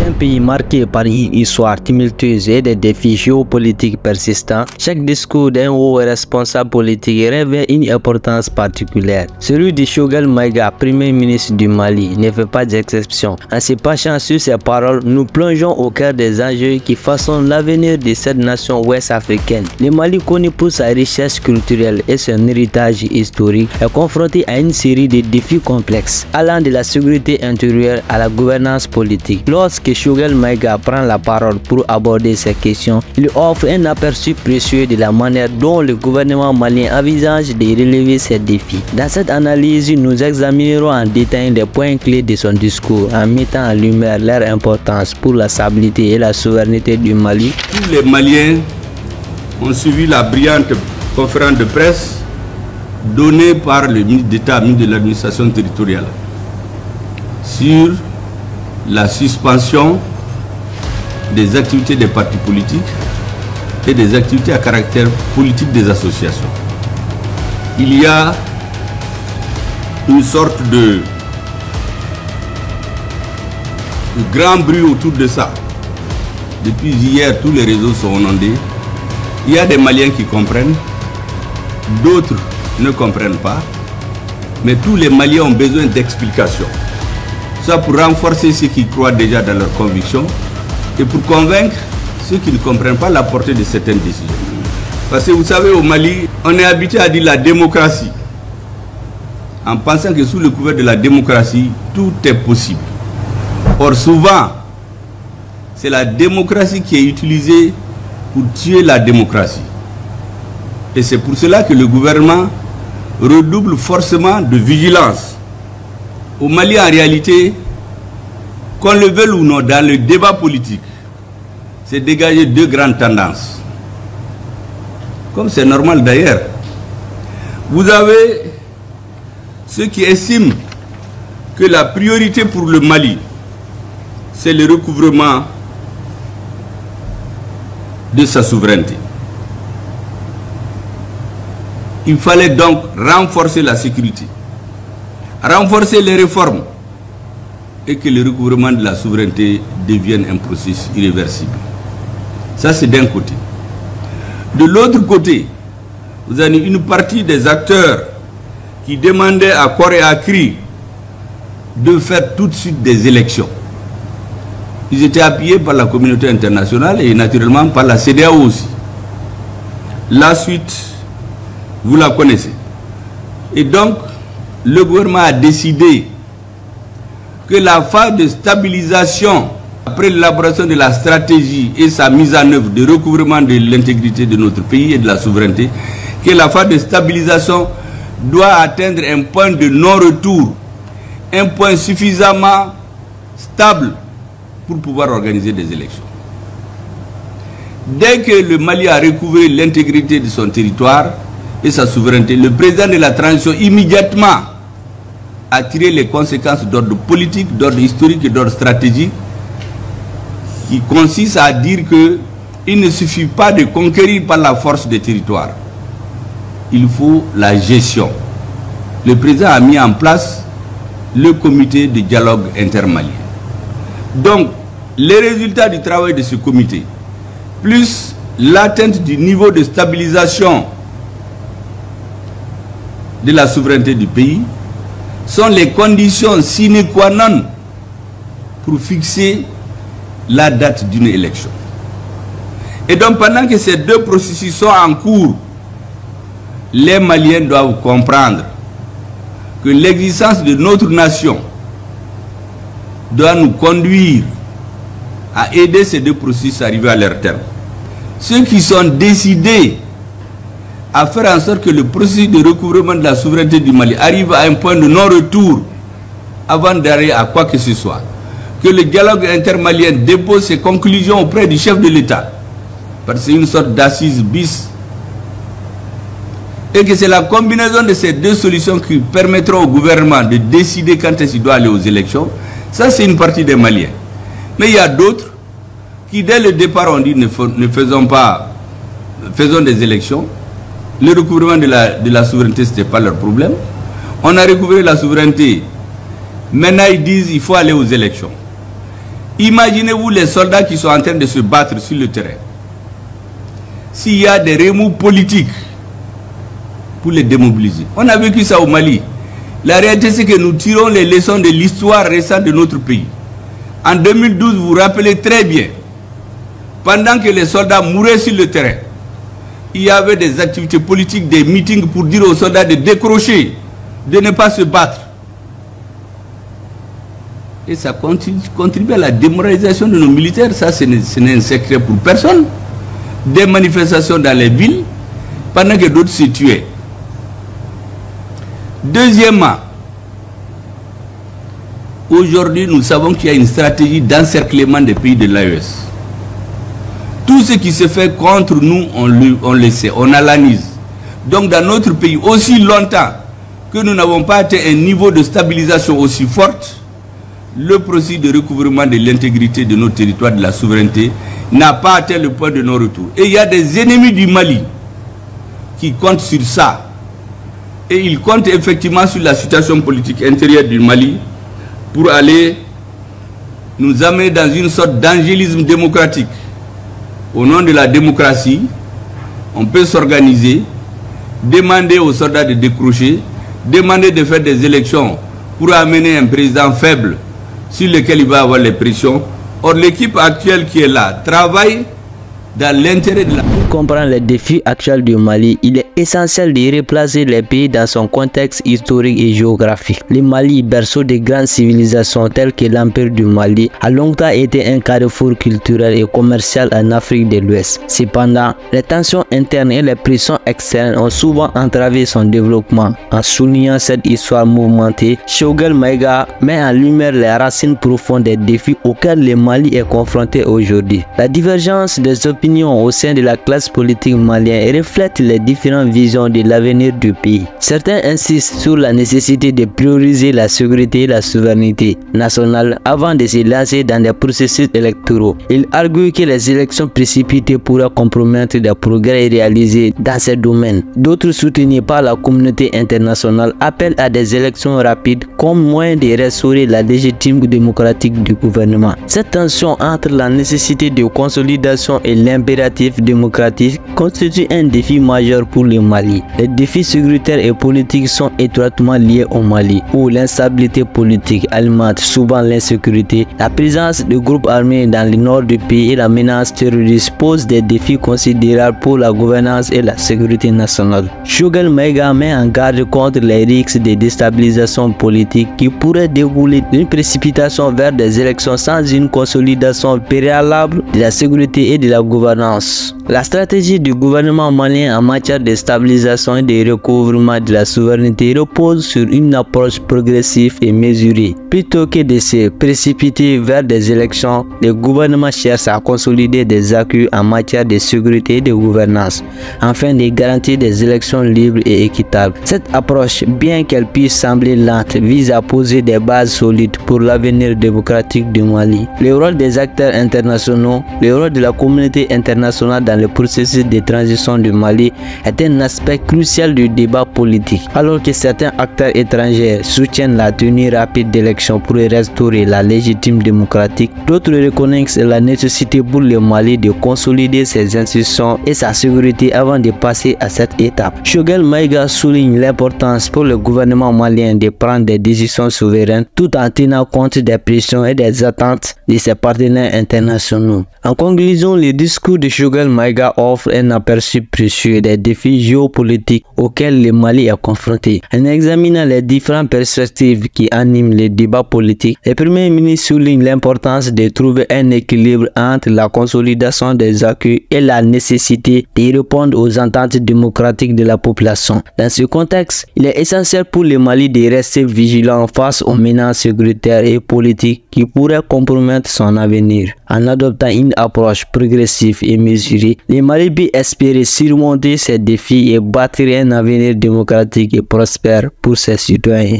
un pays marqué par une histoire tumultueuse et des défis géopolitiques persistants, chaque discours d'un haut responsable politique revêt une importance particulière. Celui de Choguel Maïga, premier ministre du Mali, ne fait pas d'exception. En se penchant sur ses paroles, nous plongeons au cœur des enjeux qui façonnent l'avenir de cette nation ouest-africaine. Le Mali, connu pour sa richesse culturelle et son héritage historique, est confronté à une série de défis complexes, allant de la sécurité intérieure à la gouvernance politique. Lorsque Choguel Maïga prend la parole pour aborder ces questions, il offre un aperçu précieux de la manière dont le gouvernement malien envisage de relever ces défis. Dans cette analyse, nous examinerons en détail les points clés de son discours en mettant en lumière leur importance pour la stabilité et la souveraineté du Mali. Tous les Maliens ont suivi la brillante conférence de presse donnée par le ministre d'État, ministre de l'administration territoriale, sur la suspension des activités des partis politiques et des activités à caractère politique des associations. Il y a une sorte de grand bruit autour de ça. Depuis hier, tous les réseaux sont inondés. Il y a des Maliens qui comprennent, d'autres ne comprennent pas, mais tous les Maliens ont besoin d'explications. Ça pour renforcer ceux qui croient déjà dans leurs convictions et pour convaincre ceux qui ne comprennent pas la portée de certaines décisions. Parce que vous savez, au Mali, on est habitué à dire la démocratie, en pensant que sous le couvert de la démocratie, tout est possible. Or souvent, c'est la démocratie qui est utilisée pour tuer la démocratie. Et c'est pour cela que le gouvernement redouble forcément de vigilance. Au Mali, en réalité, qu'on le veuille ou non, dans le débat politique, c'est dégager deux grandes tendances. Comme c'est normal d'ailleurs. Vous avez ceux qui estiment que la priorité pour le Mali, c'est le recouvrement de sa souveraineté. Il fallait donc renforcer la sécurité, renforcer les réformes et que le recouvrement de la souveraineté devienne un processus irréversible. Ça, c'est d'un côté. De l'autre côté, vous avez une partie des acteurs qui demandaient à corps et à cri de faire tout de suite des élections. Ils étaient appuyés par la communauté internationale et naturellement par la CEDEAO aussi. La suite, vous la connaissez. Et donc, le gouvernement a décidé que la phase de stabilisation, après l'élaboration de la stratégie et sa mise en œuvre de recouvrement de l'intégrité de notre pays et de la souveraineté, que la phase de stabilisation doit atteindre un point de non-retour, un point suffisamment stable pour pouvoir organiser des élections. Dès que le Mali a recouvré l'intégrité de son territoire et sa souveraineté, le président de la transition immédiatement a tiré les conséquences d'ordre politique, d'ordre historique et d'ordre stratégique, qui consiste à dire qu'il ne suffit pas de conquérir par la force des territoires. Il faut la gestion. Le président a mis en place le comité de dialogue intermalien. Donc, les résultats du travail de ce comité, plus l'atteinte du niveau de stabilisation de la souveraineté du pays, sont les conditions sine qua non pour fixer la date d'une élection. Et donc, pendant que ces deux processus sont en cours, les Maliens doivent comprendre que l'existence de notre nation doit nous conduire à aider ces deux processus à arriver à leur terme. Ceux qui sont décidés à faire en sorte que le processus de recouvrement de la souveraineté du Mali arrive à un point de non-retour avant d'arriver à quoi que ce soit, que le dialogue intermalien dépose ses conclusions auprès du chef de l'État, parce que c'est une sorte d'assise bis, et que c'est la combinaison de ces deux solutions qui permettront au gouvernement de décider quand est-ce qu'il doit aller aux élections. Ça, c'est une partie des Maliens. Mais il y a d'autres qui, dès le départ, ont dit faisons des élections. Le recouvrement de la souveraineté, ce n'était pas leur problème. On a recouvré la souveraineté. Maintenant, ils disent qu'il faut aller aux élections. Imaginez-vous les soldats qui sont en train de se battre sur le terrain. S'il y a des remous politiques pour les démobiliser. On a vécu ça au Mali. La réalité, c'est que nous tirons les leçons de l'histoire récente de notre pays. En 2012, vous vous rappelez très bien, pendant que les soldats mouraient sur le terrain, il y avait des activités politiques, des meetings pour dire aux soldats de décrocher, de ne pas se battre. Et ça contribue à la démoralisation de nos militaires. Ça, ce n'est un secret pour personne. Des manifestations dans les villes, pendant que d'autres se tuaient. Deuxièmement, aujourd'hui, nous savons qu'il y a une stratégie d'encerclement des pays de l'AES. Tout ce qui se fait contre nous, on le sait, on analyse. Donc dans notre pays, aussi longtemps que nous n'avons pas atteint un niveau de stabilisation aussi fort, le processus de recouvrement de l'intégrité de nos territoires, de la souveraineté, n'a pas atteint le point de non-retour. Et il y a des ennemis du Mali qui comptent sur ça. Et ils comptent effectivement sur la situation politique intérieure du Mali pour aller nous amener dans une sorte d'angélisme démocratique. Au nom de la démocratie, on peut s'organiser, demander aux soldats de décrocher, demander de faire des élections pour amener un président faible sur lequel il va avoir les pressions. Or, l'équipe actuelle qui est là travaille dans l'intérêt de la... Pour comprendre les défis actuels du Mali, il est essentiel de replacer les pays dans son contexte historique et géographique. Le Mali, berceau de grandes civilisations telles que l'Empire du Mali, a longtemps été un carrefour culturel et commercial en Afrique de l'Ouest. Cependant, les tensions internes et les pressions externes ont souvent entravé son développement. En soulignant cette histoire mouvementée, Choguel Maïga met en lumière les racines profondes des défis auxquels le Mali est confronté aujourd'hui. La divergence des opinions au sein de la classe politique malienne reflète les différentes visions de l'avenir du pays. Certains insistent sur la nécessité de prioriser la sécurité et la souveraineté nationale avant de se lancer dans des processus électoraux. Ils arguent que les élections précipitées pourraient compromettre des progrès réalisés dans ces domaines. D'autres, soutenus par la communauté internationale, appellent à des élections rapides comme moyen de restaurer la légitimité démocratique du gouvernement. Cette tension entre la nécessité de consolidation et l'impératif démocratique constitue un défi majeur pour le Mali. Les défis sécuritaires et politiques sont étroitement liés au Mali, où l'instabilité politique alimente souvent l'insécurité. La présence de groupes armés dans le nord du pays et la menace terroriste posent des défis considérables pour la gouvernance et la sécurité nationale. Choguel Maïga met en garde contre les risques de déstabilisation politique qui pourraient découler d'une précipitation vers des élections sans une consolidation préalable de la sécurité et de la gouvernance. La stratégie du gouvernement malien en matière de stabilisation et de recouvrement de la souveraineté repose sur une approche progressive et mesurée. Plutôt que de se précipiter vers des élections, le gouvernement cherche à consolider des acquis en matière de sécurité et de gouvernance, afin de garantir des élections libres et équitables. Cette approche, bien qu'elle puisse sembler lente, vise à poser des bases solides pour l'avenir démocratique du Mali. Le rôle des acteurs internationaux, le rôle de la communauté internationale dans le processus de transition du Mali est un aspect crucial du débat politique. Alors que certains acteurs étrangers soutiennent la tenue rapide d'élections pour restaurer la légitime démocratique, d'autres reconnaissent la nécessité pour le Mali de consolider ses institutions et sa sécurité avant de passer à cette étape. Choguel Maïga souligne l'importance pour le gouvernement malien de prendre des décisions souveraines tout en tenant compte des pressions et des attentes de ses partenaires internationaux. En conclusion, le discours de Choguel Maïga offre un aperçu précieux des défis géopolitiques auxquels le Mali est confronté. En examinant les différentes perspectives qui animent les débats politiques, le Premier ministre souligne l'importance de trouver un équilibre entre la consolidation des acquis et la nécessité de répondre aux attentes démocratiques de la population. Dans ce contexte, il est essentiel pour le Mali de rester vigilant face aux menaces sécuritaires et politiques qui pourraient compromettre son avenir. En adoptant une approche progressive et mesurée, le Mali peut espérer surmonter ces défis et bâtir un avenir démocratique et prospère pour ses citoyens.